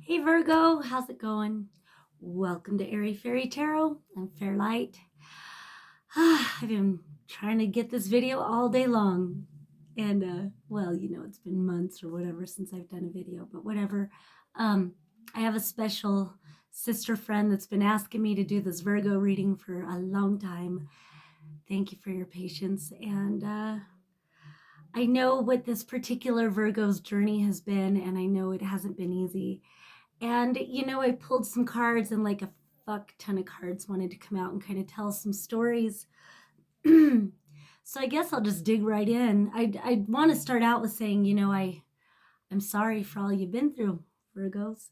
Hey Virgo, how's it going? Welcome to Airy Fairy Tarot. I'm Fairlight. I've been trying to get this video all day long. And, well, it's been months or whatever since I've done a video, but whatever. I have a special sister friend that's been asking me to do this Virgo reading for a long time. Thank you for your patience. And I know what this particular Virgo's journey has been, and I know it hasn't been easy. And, I pulled some cards, and like a fuck ton of cards wanted to come out and kind of tell some stories. So I guess I'll just dig right in. I want to start out with saying, I'm sorry for all you've been through, Virgos.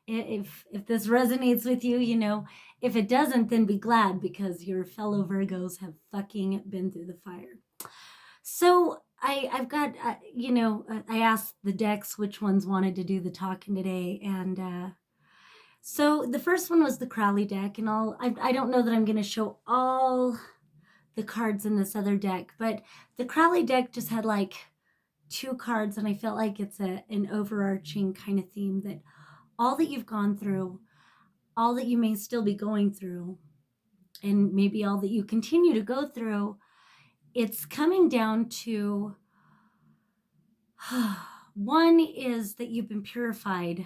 if this resonates with you, if it doesn't, then be glad because your fellow Virgos have fucking been through the fire. So I've got, I asked the decks which ones wanted to do the talking today, and so the first one was the Crowley deck, and I don't know that I'm going to show all the cards in this other deck, but the Crowley deck just had like two cards, and I felt like it's an overarching kind of theme that all that you've gone through, all that you may still be going through, and maybe all that you continue to go through, it's coming down to one is that you've been purified.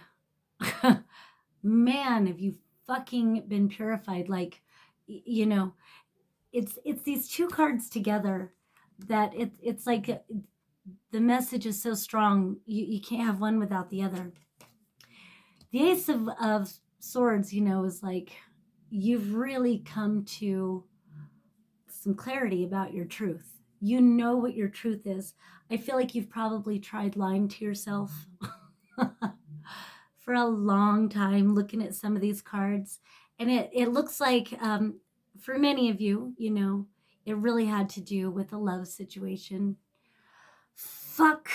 Man, have you fucking been purified? Like, it's these two cards together that it's like the message is so strong. You can't have one without the other. The Ace of Swords, is like you've really come to some clarity about your truth. You know what your truth is. I feel like you've probably tried lying to yourself for a long time looking at some of these cards. And it looks like for many of you, it really had to do with a love situation. Fuck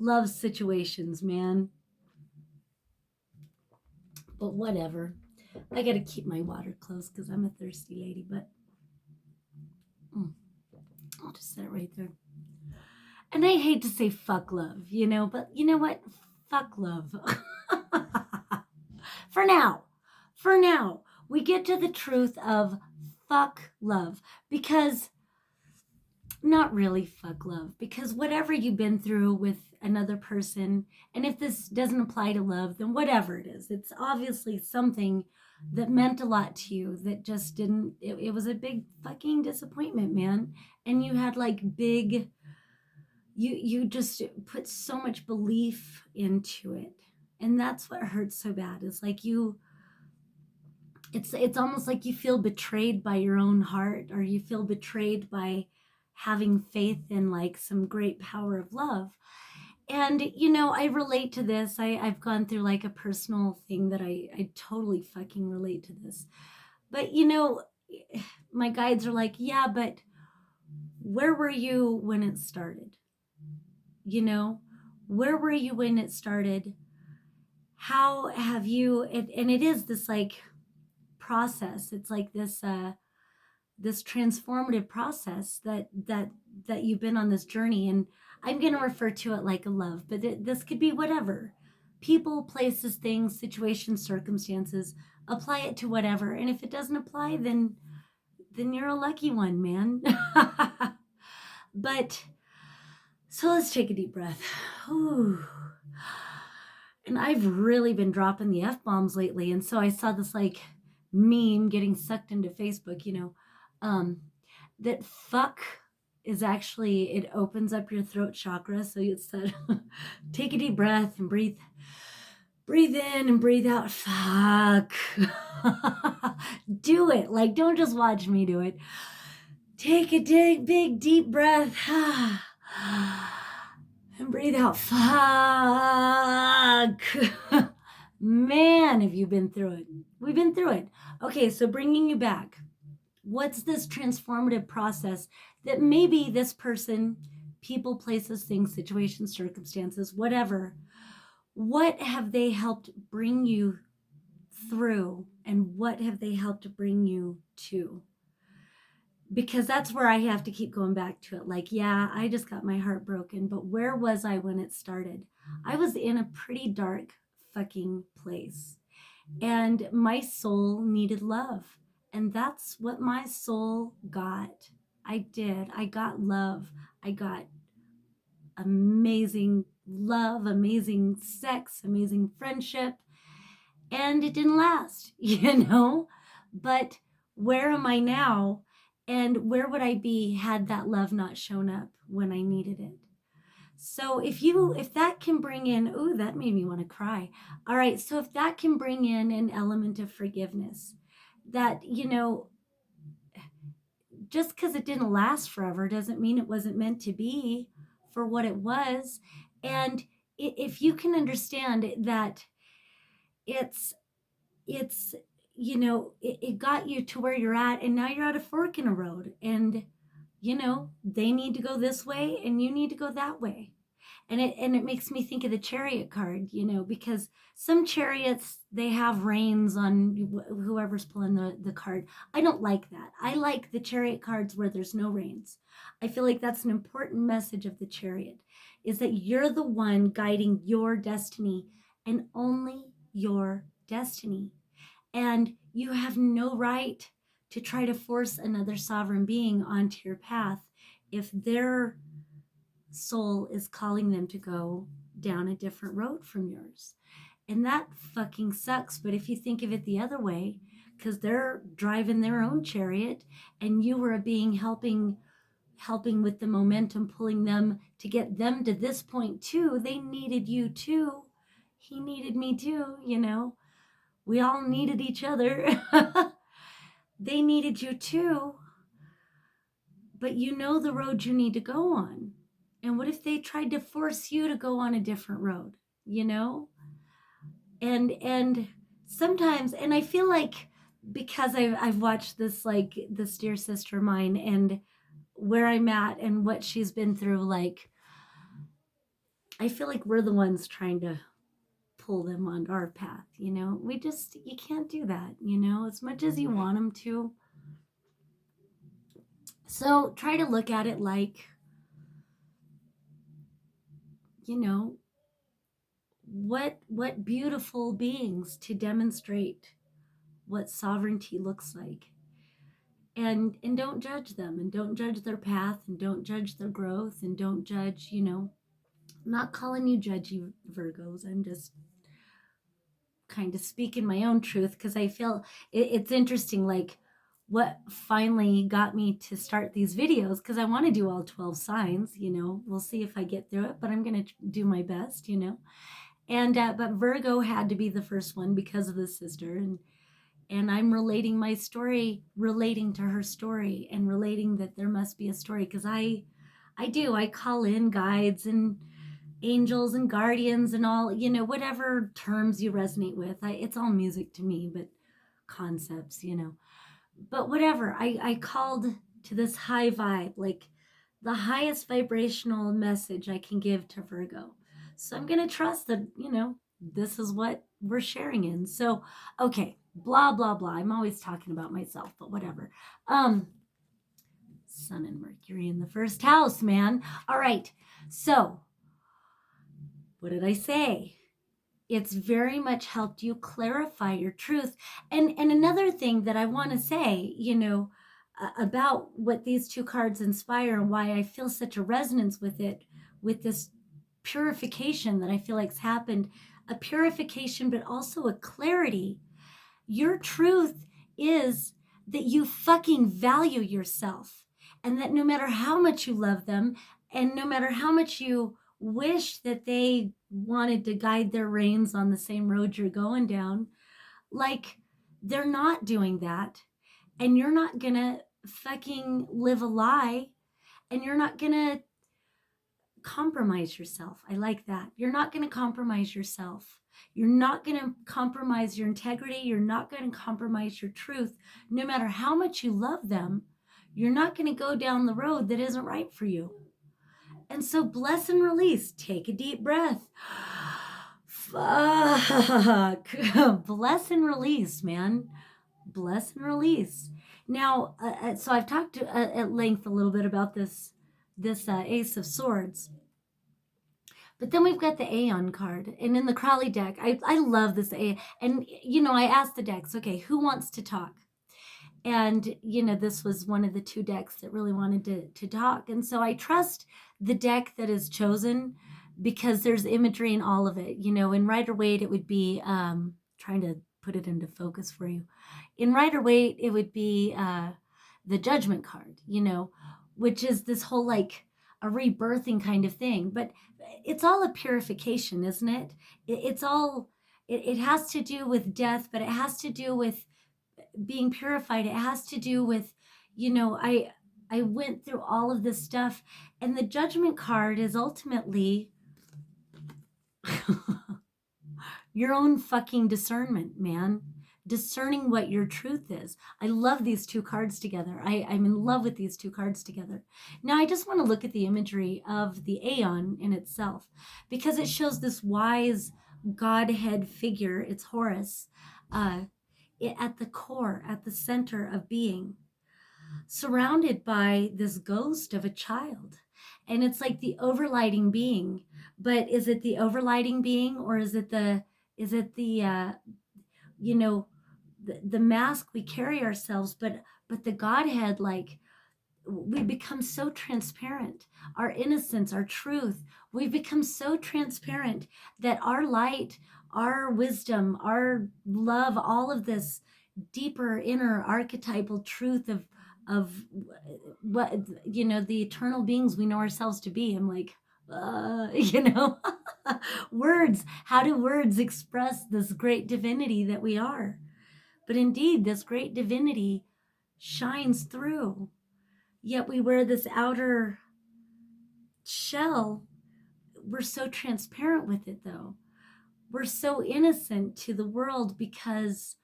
love situations, man. But whatever. I got to keep my water close because I'm a thirsty lady, but I'll just set it right there. And I hate to say fuck love, but you know what? Fuck love. For now, we get to the truth of fuck love because not really fuck love, because whatever you've been through with another person, and if this doesn't apply to love, then whatever it is, it's obviously something that meant a lot to you that just didn't, it was a big fucking disappointment, man. And you had like big, you just put so much belief into it. And that's what hurts so bad. It's like it's almost like you feel betrayed by your own heart, or you feel betrayed by having faith in like some great power of love. And I relate to this. I've gone through like a personal thing that I totally fucking relate to this. But my guides are like, yeah, but where were you when it started? Where were you when it started? How have you, and it is this like process. It's like this transformative process that you've been on this journey. And I'm going to refer to it like a love, but this could be whatever. People, places, things, situations, circumstances. Apply it to whatever. And if it doesn't apply, then you're a lucky one, man. But so let's take a deep breath. Ooh. And I've really been dropping the F-bombs lately. And so I saw this like meme getting sucked into Facebook, that fuck is actually, it opens up your throat chakra. So you said, take a deep breath and breathe in and breathe out. Fuck. Do it. Like, don't just watch me do it. Take a big deep breath. And breathe out. Fuck. Man, have you been through it? We've been through it. Okay, so bringing you back. What's this transformative process that maybe this person, people, places, things, situations, circumstances, whatever, what have they helped bring you through, and what have they helped bring you to? because that's where I have to keep going back to it. Like, yeah, I just got my heart broken, but where was I when it started? I was in a pretty dark fucking place, and my soul needed love. And that's what my soul got. I did. I got love. I got amazing love, amazing sex, amazing friendship, and it didn't last, But where am I now? And where would I be had that love not shown up when I needed it? So if that can bring in, ooh, that made me want to cry. All right, so if that can bring in an element of forgiveness, that, just because it didn't last forever doesn't mean it wasn't meant to be for what it was. And if you can understand that it's it's it got you to where you're at, and now you're at a fork in a road, and they need to go this way and you need to go that way. And it makes me think of the chariot card, because some chariots, they have reins on whoever's pulling the card. I don't like that. I like the chariot cards where there's no reins. I feel like that's an important message of the chariot, is that you're the one guiding your destiny, and only your destiny. And you have no right to try to force another sovereign being onto your path if their soul is calling them to go down a different road from yours. And that fucking sucks. But if you think of it the other way, because they're driving their own chariot and you were a being helping with the momentum, pulling them to get them to this point too, they needed you too. He needed me too, we all needed each other. They needed you too, but you know the road you need to go on. And what if they tried to force you to go on a different road, you know? And sometimes, and I feel like, because I've watched this, like this dear sister of mine, and where I'm at and what she's been through, like I feel like we're the ones trying to pull them on our path, you can't do that, as much as you want them to. So try to look at it like, what beautiful beings to demonstrate what sovereignty looks like. And don't judge them, and don't judge their path, and don't judge their growth, and don't judge, I'm not calling you judgy, Virgos. I'm just kind of speaking my own truth, because I feel it's interesting, like what finally got me to start these videos, because I want to do all 12 signs. We'll see if I get through it, but I'm going to do my best. And but Virgo had to be the first one because of the sister, and I'm relating my story, relating to her story, and relating that there must be a story, because I call in guides and angels and guardians and all, whatever terms you resonate with. It's all music to me, but concepts, but whatever. I called to this high vibe, like the highest vibrational message I can give to Virgo. So I'm going to trust that, this is what we're sharing in. So, okay, blah, blah, blah. I'm always talking about myself, but whatever. Sun and Mercury in the first house, man. All right. So, what did I say? It's very much helped you clarify your truth. And another thing that I want to say, about what these two cards inspire, and why I feel such a resonance with it, with this purification that I feel like's happened, a purification, but also a clarity. Your truth is that you fucking value yourself, and that no matter how much you love them, and no matter how much you wish that they wanted to guide their reins on the same road you're going down, like they're not doing that. And you're not gonna fucking live a lie, and you're not gonna compromise yourself. I like that. You're not gonna compromise yourself. You're not gonna compromise your integrity. You're not gonna compromise your truth. No matter how much you love them, you're not gonna go down the road that isn't right for you. And so bless and release. Take a deep breath. Fuck. Bless and release, man. Bless and release. Now, so I've talked at length a little bit about this Ace of Swords. But then we've got the Aeon card. And in the Crowley deck, I love this Aeon. And, I asked the decks, okay, who wants to talk? And, this was one of the two decks that really wanted to talk. And so I trust the deck that is chosen because there's imagery in all of it. In Rider-Waite, it would be, trying to put it into focus for you. In Rider-Waite, it would be the Judgment card, which is this whole like a rebirthing kind of thing. But it's all a purification, isn't it? It's all, it has to do with death, but it has to do with being purified. It has to do with, I went through all of this stuff, and the Judgment card is ultimately your own fucking discernment, man. Discerning what your truth is. I love these two cards together. I'm in love with these two cards together. Now, I just want to look at the imagery of the Aeon in itself because it shows this wise Godhead figure. It's Horus at the core, at the center of being, surrounded by this ghost of a child. And it's like the overlighting being. But is it the overlighting being, or is it the the mask we carry ourselves? But the Godhead, like, we become so transparent. Our innocence, our truth, we've become so transparent that our light, our wisdom, our love, all of this deeper inner archetypal truth of what, the eternal beings we know ourselves to be. I'm like, words, how do words express this great divinity that we are? But indeed, this great divinity shines through. Yet we wear this outer shell. We're so transparent with it, though. We're so innocent to the world because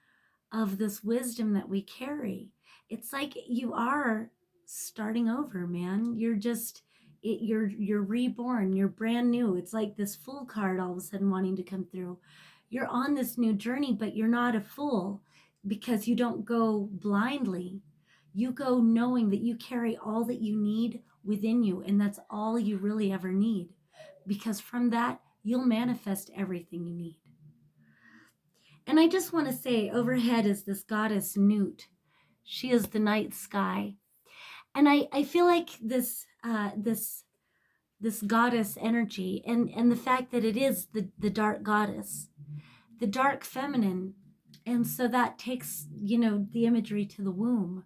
of this wisdom that we carry. It's like you are starting over, man. You're reborn. You're brand new. It's like this fool card all of a sudden wanting to come through. You're on this new journey, but you're not a fool because you don't go blindly. You go knowing that you carry all that you need within you, and that's all you really ever need. Because from that, you'll manifest everything you need. And I just want to say, overhead is this goddess Nut. She is the night sky. And I feel like this goddess energy, and the fact that it is the dark goddess, the dark feminine. And so that takes, the imagery to the womb.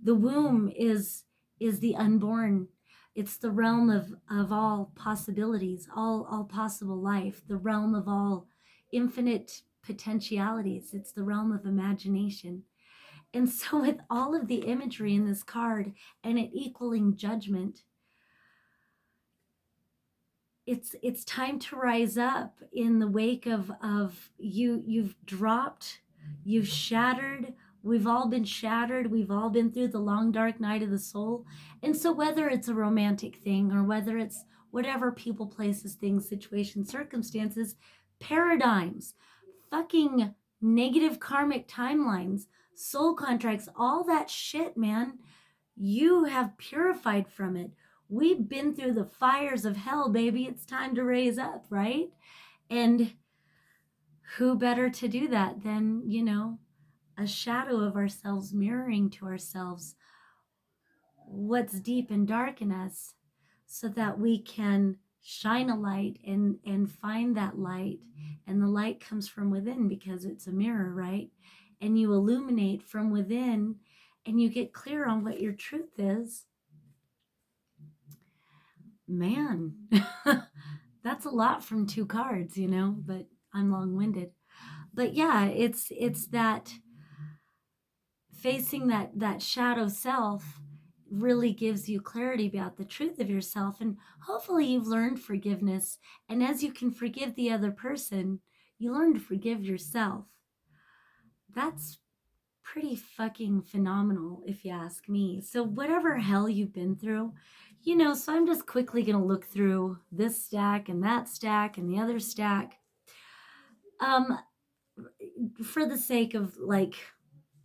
The womb is the unborn. It's the realm of all possibilities, all possible life, the realm of all infinite potentialities. It's the realm of imagination. And so with all of the imagery in this card and it equaling judgment, it's time to rise up in the wake of you've dropped, you've shattered. We've all been shattered. We've all been through the long dark night of the soul. And so whether it's a romantic thing or whether it's whatever, people, places, things, situations, circumstances, paradigms, fucking negative karmic timelines, soul contracts, all that shit, man, you have purified from it. We've been through the fires of hell, baby. It's time to raise up, right? And who better to do that than, a shadow of ourselves mirroring to ourselves what's deep and dark in us, so that we can shine a light and find that light. And the light comes from within because it's a mirror, right? And you illuminate from within and you get clear on what your truth is. Man, that's a lot from two cards, but I'm long-winded. But yeah, it's that facing that shadow self really gives you clarity about the truth of yourself. And hopefully you've learned forgiveness. And as you can forgive the other person, you learn to forgive yourself. That's pretty fucking phenomenal, if you ask me. So whatever hell you've been through, so I'm just quickly going to look through this stack and that stack and the other stack. For the sake of, like,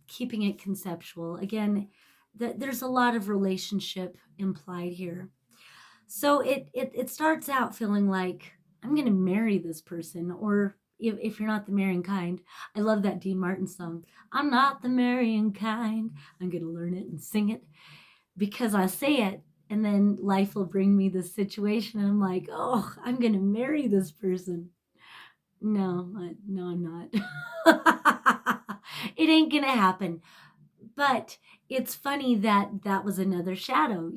keeping it conceptual. Again, there's a lot of relationship implied here. So it starts out feeling like I'm going to marry this person, or if you're not the marrying kind. I love that Dean Martin song. I'm not the marrying kind. I'm going to learn it and sing it because I say it, and then life will bring me this situation, and I'm like, oh, I'm going to marry this person. No, no, I'm not. It ain't going to happen. But it's funny that that was another shadow,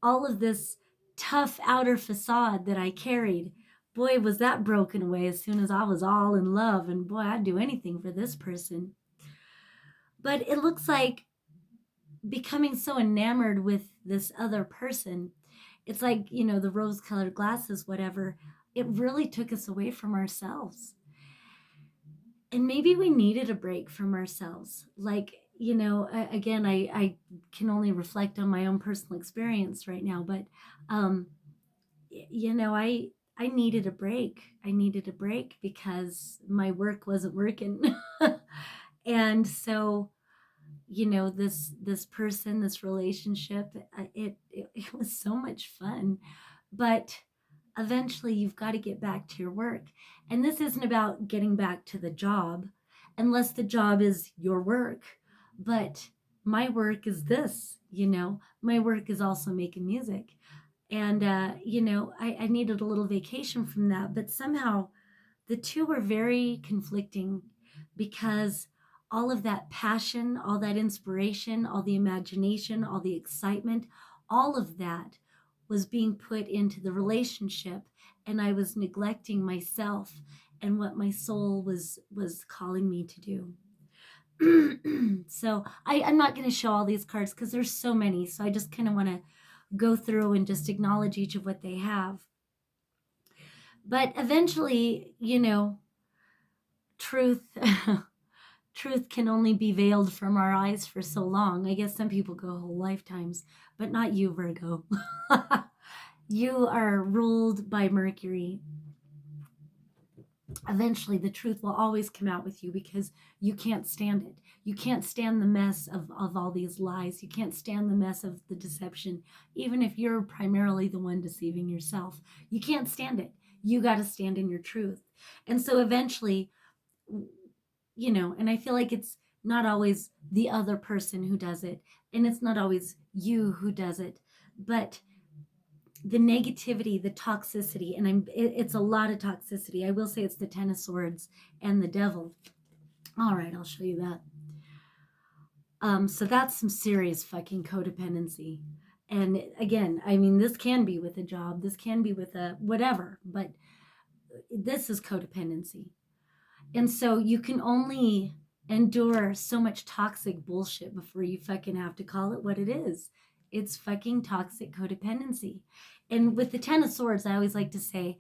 all of this tough outer facade that I carried. Boy, was that broken away as soon as I was all in love. And boy, I'd do anything for this person. But it looks like becoming so enamored with this other person, it's like, the rose colored glasses, whatever, it really took us away from ourselves. And maybe we needed a break from ourselves. Like, again, I can only reflect on my own personal experience right now, but, I needed a break. I needed a break because my work wasn't working. And so, this person, this relationship, it was so much fun, but eventually you've got to get back to your work. And this isn't about getting back to the job unless the job is your work. But my work is this, my work is also making music. And, I needed a little vacation from that, but somehow the two were very conflicting because all of that passion, all that inspiration, all the imagination, all the excitement, all of that was being put into the relationship, and I was neglecting myself and what my soul was calling me to do. So I'm not going to show all these cards because there's so many. So I just kind of want to go through and just acknowledge each of what they have. But eventually, truth truth can only be veiled from our eyes for so long. I guess some people go whole lifetimes, but not you, Virgo. You are ruled by Mercury. Eventually, the truth will always come out with you because you can't stand it. You can't stand the mess of all these lies. You can't stand the mess of the deception, even if you're primarily the one deceiving yourself. You can't stand it. You got to stand in your truth. And so eventually, and I feel like it's not always the other person who does it, and it's not always you who does it, but the negativity, the toxicity, and it's a lot of toxicity. I will say it's the Ten of Swords and the Devil. All right, I'll show you that. So that's some serious fucking codependency. And again, I mean, this can be with a job, this can be with a whatever, but this is codependency. And so you can only endure so much toxic bullshit before you fucking have to call it what it is. It's fucking toxic codependency. And with the Ten of Swords, I always like to say,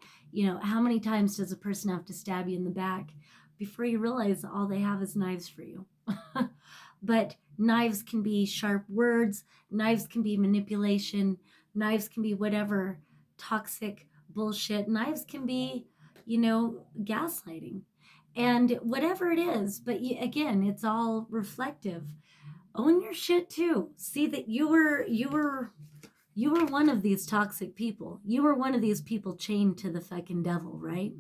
how many times does a person have to stab you in the back before you realize all they have is knives for you? But knives can be sharp words, knives can be manipulation, knives can be whatever toxic bullshit, knives can be, gaslighting. And whatever it is, but again, it's all reflective. Own your shit too. See that you were one of these toxic people. You were one of these people chained to the fucking devil, right?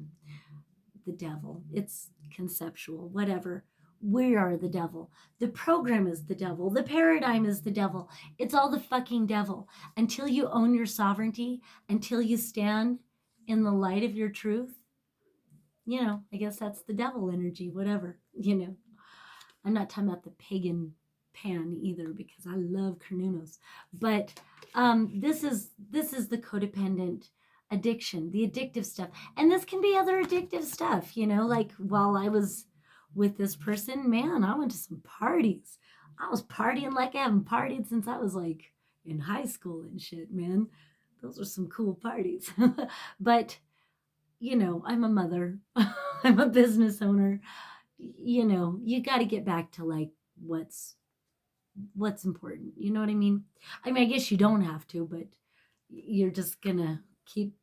The devil. It's conceptual, whatever. We are the devil. The program is the devil. The paradigm is the devil. It's all the fucking devil. Until you own your sovereignty, until you stand in the light of your truth, I guess that's the devil energy, whatever, I'm not talking about the pagan Pan either because I love Carnunos. But this is the codependent addiction, the addictive stuff. And this can be other addictive stuff, like while I was with this person, man, I went to some parties. I was partying like I haven't partied since I was like in high school and shit, man. Those were some cool parties. But I'm a mother, I'm a business owner. You got to get back to like what's important. You know what I mean? I guess you don't have to, but you're just gonna keep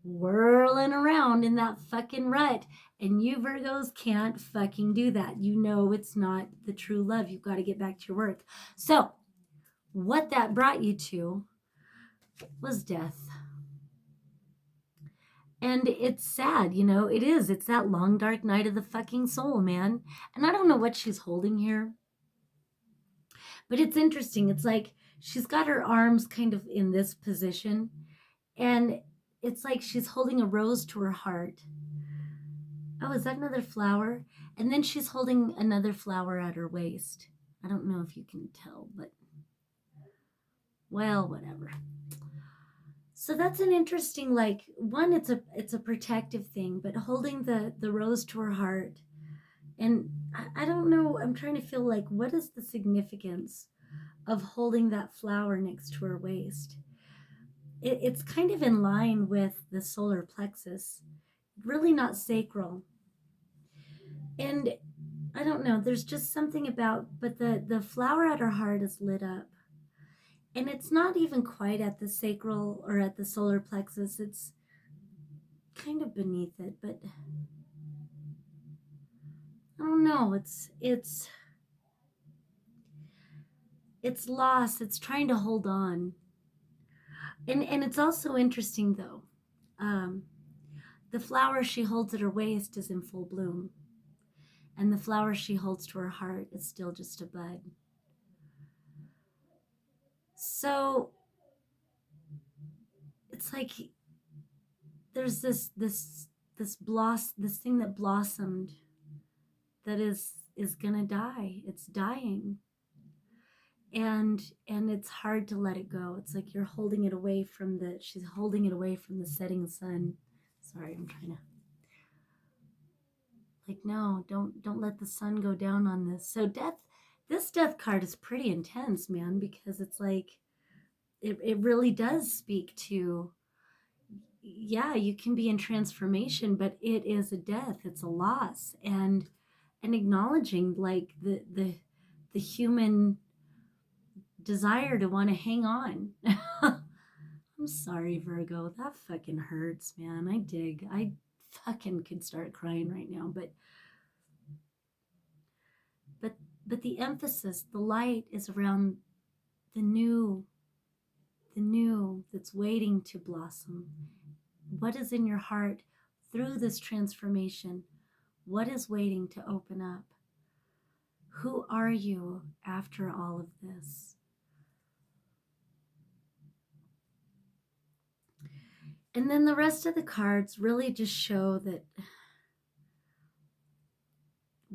whirling around in that fucking rut. And you Virgos can't fucking do that. You know it's not the true love. You've got to get back to your work. So what that brought you to was death. And it's sad, you know, it is. It's that long, dark night of the fucking soul, man. And I don't know what she's holding here, but it's interesting. It's like she's got her arms kind of in this position, and it's like she's holding a rose to her heart. Oh, is that another flower? And then she's holding another flower at her waist. I don't know if you can tell, but well, whatever. So that's an interesting, like, one, it's a protective thing, but holding the rose to her heart. And I don't know, I'm trying to feel like, what is the significance of holding that flower next to her waist? It's kind of in line with the solar plexus, really not sacral. And I don't know, there's just something about, but the flower at her heart is lit up. And it's not even quite at the sacral or at the solar plexus. It's kind of beneath it, but I don't know. It's lost. It's trying to hold on. And it's also interesting though. Um, the flower she holds at her waist is in full bloom, and the flower she holds to her heart is still just a bud. So it's like there's this thing that blossomed that is gonna die. It's dying. And it's hard to let it go. It's like you're holding it away from she's holding it away from the setting sun. Sorry, I'm trying to, like, no, don't let the sun go down on this. So this death card is pretty intense, man, because it's like it really does speak to, yeah, you can be in transformation, but it is a death, it's a loss, and acknowledging like the human desire to want to hang on. I'm sorry, Virgo. That fucking hurts, man. I fucking could start crying right now, but but the emphasis, the light is around the new, that's waiting to blossom. What is in your heart through this transformation? What is waiting to open up? Who are you after all of this? And then the rest of the cards really just show that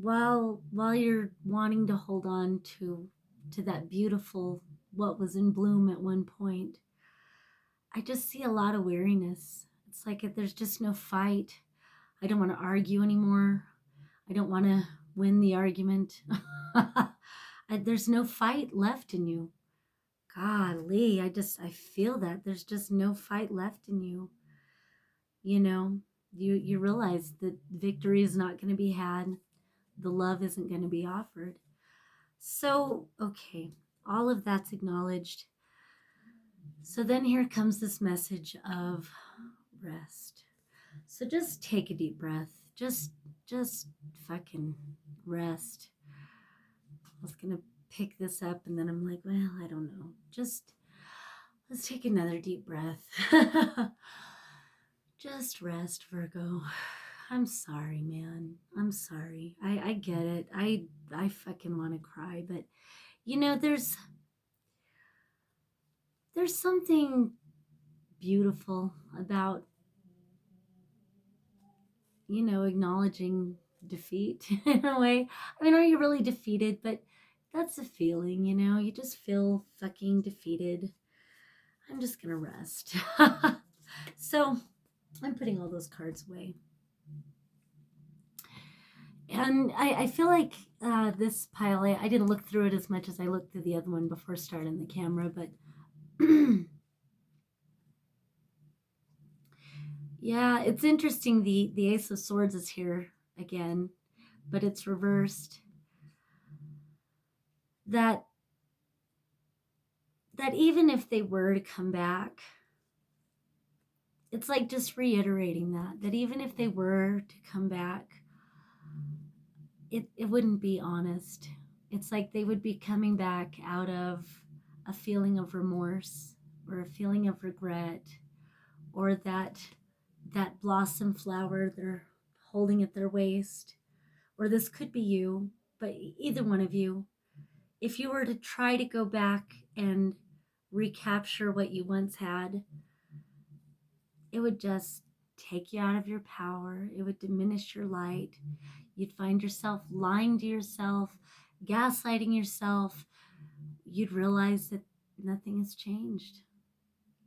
while you're wanting to hold on to that beautiful, what was in bloom at one point, I just see a lot of weariness. It's like there's just no fight. I don't want to argue anymore. I don't want to win the argument. There's no fight left in you. Golly, I feel that there's just no fight left in you. You know, you realize that victory is not going to be had. The love isn't going to be offered. So, okay, all of that's acknowledged. So then here comes this message of rest. So just take a deep breath. Just fucking rest. I was going to pick this up and then I'm like, well, I don't know. Just let's take another deep breath. Just rest, Virgo. I'm sorry, man. I'm sorry. I get it. I fucking want to cry, but you know, there's something beautiful about, you know, acknowledging defeat in a way. I mean, are you really defeated? But that's a feeling, you know, you just feel fucking defeated. I'm just gonna rest. So I'm putting all those cards away. And I feel like this pile, I didn't look through it as much as I looked through the other one before starting the camera, but yeah, it's interesting. The Ace of Swords is here again, but it's reversed. That even if they were to come back, it's like just reiterating that even if they were to come back, it wouldn't be honest. It's like they would be coming back out of a feeling of remorse or a feeling of regret, or that blossom flower they're holding at their waist. Or this could be you, but either one of you, if you were to try to go back and recapture what you once had, it would just take you out of your power. It would diminish your light. You'd find yourself lying to yourself, gaslighting yourself. You'd realize that nothing has changed.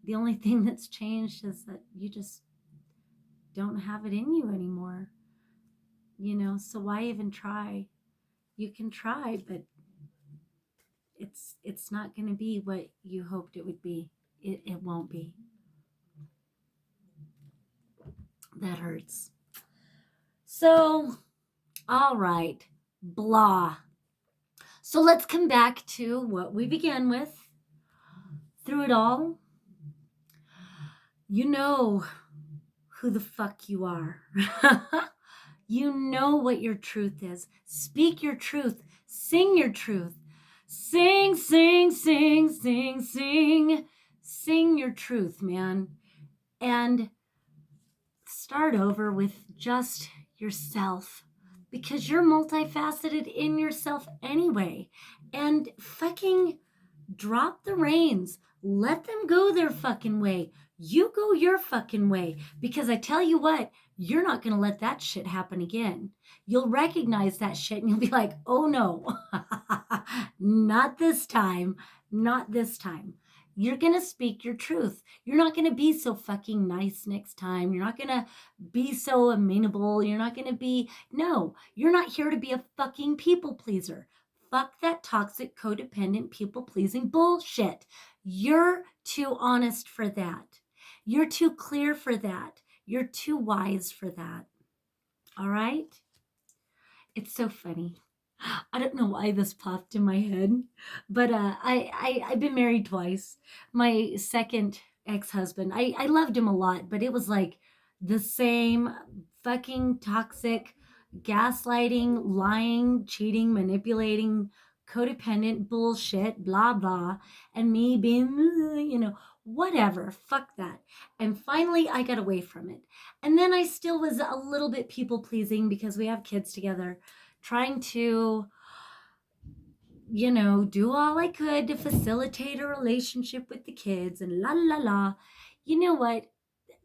The only thing that's changed is that you just don't have it in you anymore. So why even try? You can try, but it's not going to be what you hoped it would be. It won't be. That hurts. So, all right, blah. So let's come back to what we began with. Through it all, you know who the fuck you are. You know what your truth is. Speak your truth. Sing your truth. Sing, sing, sing, sing, sing. Sing your truth, man. And start over with just yourself, because you're multifaceted in yourself anyway. And fucking drop the reins. Let them go their fucking way. You go your fucking way. Because I tell you what, you're not going to let that shit happen again. You'll recognize that shit and you'll be like, oh no, not this time. Not this time. You're going to speak your truth. You're not going to be so fucking nice next time. You're not going to be so amenable. You're not going to be, no, you're not here to be a fucking people pleaser. Fuck that toxic, codependent, people-pleasing bullshit. You're too honest for that. You're too clear for that. You're too wise for that. All right? It's so funny. I don't know why this popped in my head, but I've been married twice. My second ex-husband, I loved him a lot, but it was like the same fucking toxic, gaslighting, lying, cheating, manipulating, codependent bullshit, blah, blah. And me being, whatever, fuck that. And finally, I got away from it. And then I still was a little bit people pleasing because we have kids together, trying to, do all I could to facilitate a relationship with the kids and la la la. You know what?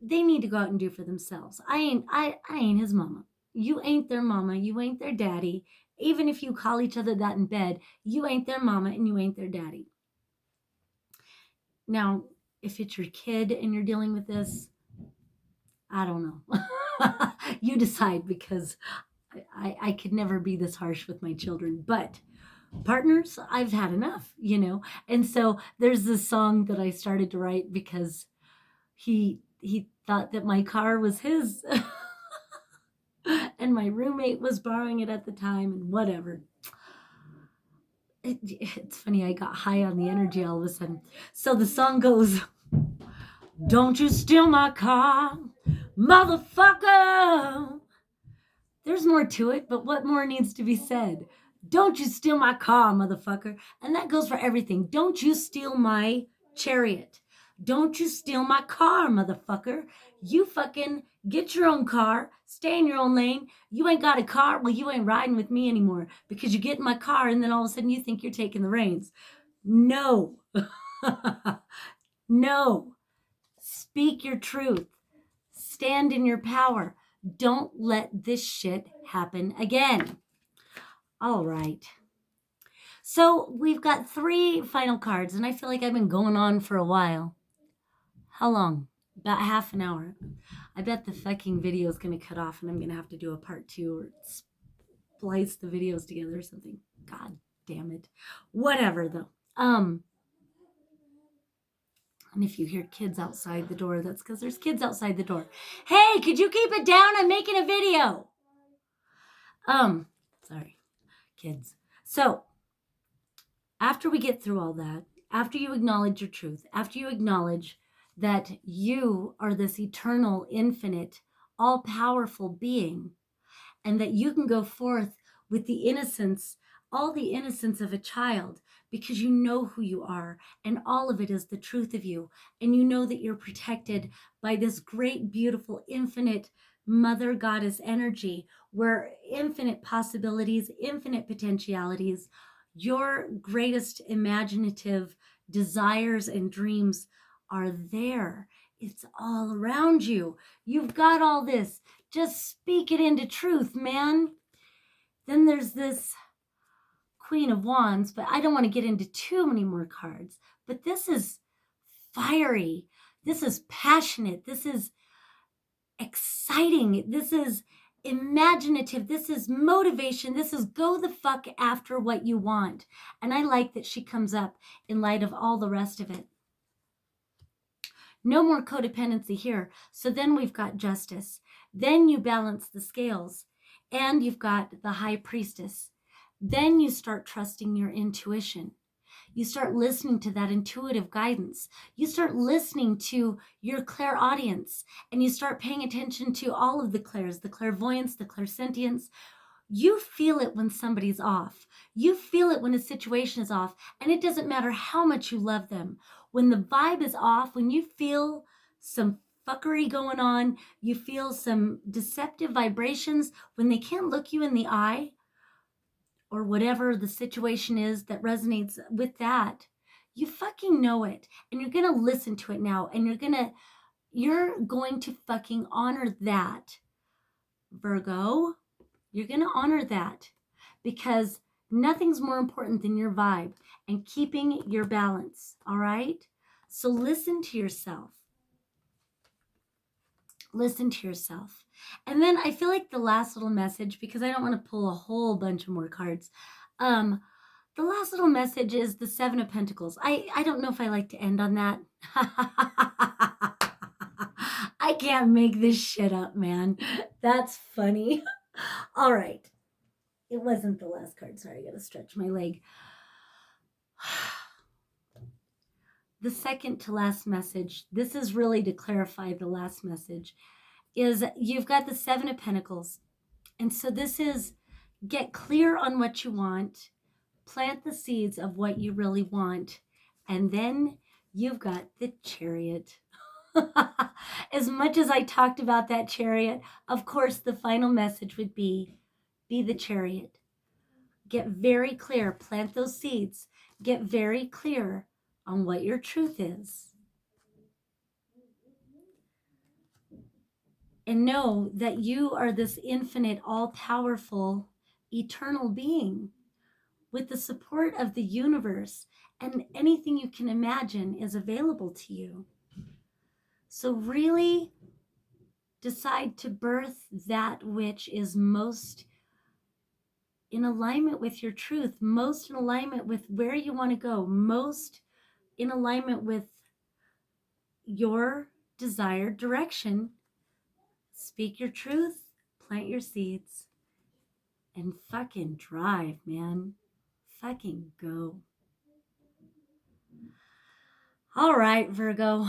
They need to go out and do for themselves. I ain't his mama. You ain't their mama. You ain't their daddy. Even if you call each other that in bed, you ain't their mama and you ain't their daddy. Now, if it's your kid and you're dealing with this, I don't know. You decide, because I could never be this harsh with my children. But partners, I've had enough, And so there's this song that I started to write because he thought that my car was his. And my roommate was borrowing it at the time, and whatever. It's funny, I got high on the energy all of a sudden. So the song goes, don't you steal my car, motherfucker. There's more to it, but what more needs to be said? Don't you steal my car, motherfucker. And that goes for everything. Don't you steal my chariot. Don't you steal my car, motherfucker. You fucking get your own car, stay in your own lane. You ain't got a car, well, you ain't riding with me anymore, because you get in my car and then all of a sudden you think you're taking the reins. No. No. Speak your truth. Stand in your power. Don't let this shit happen again. All right. So we've got 3 final cards, and I feel like I've been going on for a while. How long? About half an hour. I bet the fucking video is going to cut off and I'm going to have to do a part 2 or splice the videos together or something. God damn it. Whatever, though. And if you hear kids outside the door, that's because there's kids outside the door. Hey, could you keep it down? I'm making a video. Sorry, kids. So after we get through all that, after you acknowledge your truth, after you acknowledge that you are this eternal, infinite, all-powerful being, and that you can go forth with the innocence, all the innocence of a child, because you know who you are, and all of it is the truth of you. And you know that you're protected by this great, beautiful, infinite Mother Goddess energy, where infinite possibilities, infinite potentialities, your greatest imaginative desires and dreams are there. It's all around you. You've got all this. Just speak it into truth, man. Then there's this Queen of Wands, but I don't want to get into too many more cards. But this is fiery. This is passionate. This is exciting. This is imaginative. This is motivation. This is go the fuck after what you want. And I like that she comes up in light of all the rest of it. No more codependency here. So then we've got justice. Then you balance the scales, and you've got the high priestess. Then you start trusting your intuition. You start listening to that intuitive guidance. You start listening to your clairaudience, and you start paying attention to all of the clairs, the clairvoyance, the clairsentience. You feel it when somebody's off. You feel it when a situation is off, and it doesn't matter how much you love them. When the vibe is off, when you feel some fuckery going on, you feel some deceptive vibrations, when they can't look you in the eye, or whatever the situation is that resonates with that, you fucking know it. And you're going to listen to it now, and you're going to fucking honor that, Virgo. You're going to honor that, because nothing's more important than your vibe and keeping your balance. All right. So listen to yourself. Listen to yourself. And then I feel like the last little message, because I don't want to pull a whole bunch of more cards. The last little message is the Seven of Pentacles. I don't know if I like to end on that. I can't make this shit up, man. That's funny. All right. It wasn't the last card. Sorry, I got to stretch my leg. The second to last message, this is really to clarify the last message, is you've got the Seven of Pentacles. And so this is get clear on what you want, plant the seeds of what you really want, and then you've got the Chariot. As much as I talked about that Chariot, of course, the final message would be the Chariot. Get very clear, plant those seeds, get very clear on what your truth is. And know that you are this infinite, all-powerful, eternal being with the support of the universe, and anything you can imagine is available to you. So really decide to birth that which is most in alignment with your truth, most in alignment with where you want to go, most in alignment with your desired direction. Speak your truth, plant your seeds, and fucking drive, man. Fucking go. All right, Virgo.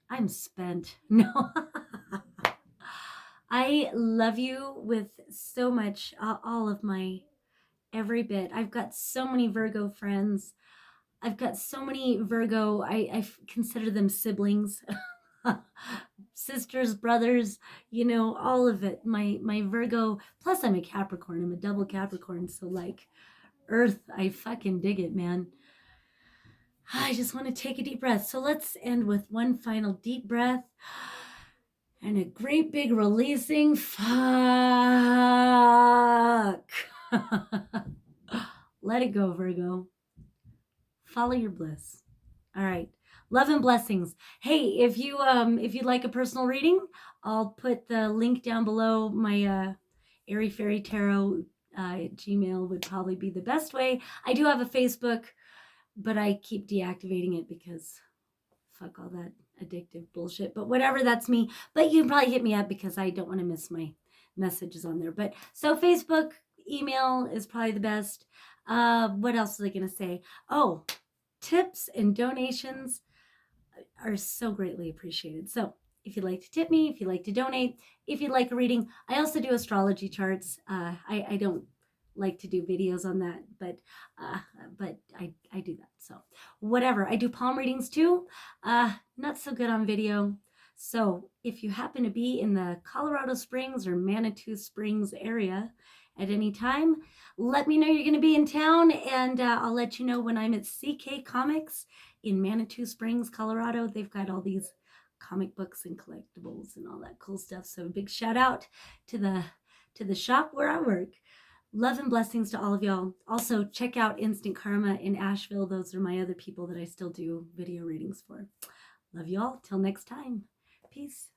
I'm spent. No. I love you with so much, all of my every bit. I've got so many Virgo friends. I've got so many Virgo, I consider them siblings, sisters, brothers, you know, all of it. My Virgo, plus I'm a Capricorn. I'm a double Capricorn. So like Earth, I fucking dig it, man. I just want to take a deep breath. So let's end with one final deep breath and a great big releasing. Fuck. Let it go, Virgo. Follow your bliss. All right. Love and blessings. Hey, if you'd like a personal reading, I'll put the link down below. My Airy Fairy Tarot Gmail would probably be the best way. I do have a Facebook, but I keep deactivating it because fuck all that addictive bullshit. But whatever, that's me. But you can probably hit me up because I don't want to miss my messages on there. But so Facebook, email is probably the best. What else was I going to say? Oh, tips and donations. are so greatly appreciated. So if you'd like to tip me, if you'd like to donate, if you'd like a reading, I also do astrology charts. I don't like to do videos on that, but I do that. So whatever. I do palm readings too. Not so good on video. So if you happen to be in the Colorado Springs or Manitou Springs area at any time, let me know you're going to be in town, and I'll let you know when I'm at CK Comics in Manitou Springs, Colorado. They've got all these comic books and collectibles and all that cool stuff. So big shout out to the shop where I work. Love and blessings to all of y'all. Also, check out Instant Karma in Asheville. Those are my other people that I still do video readings for. Love y'all. Till next time. Peace.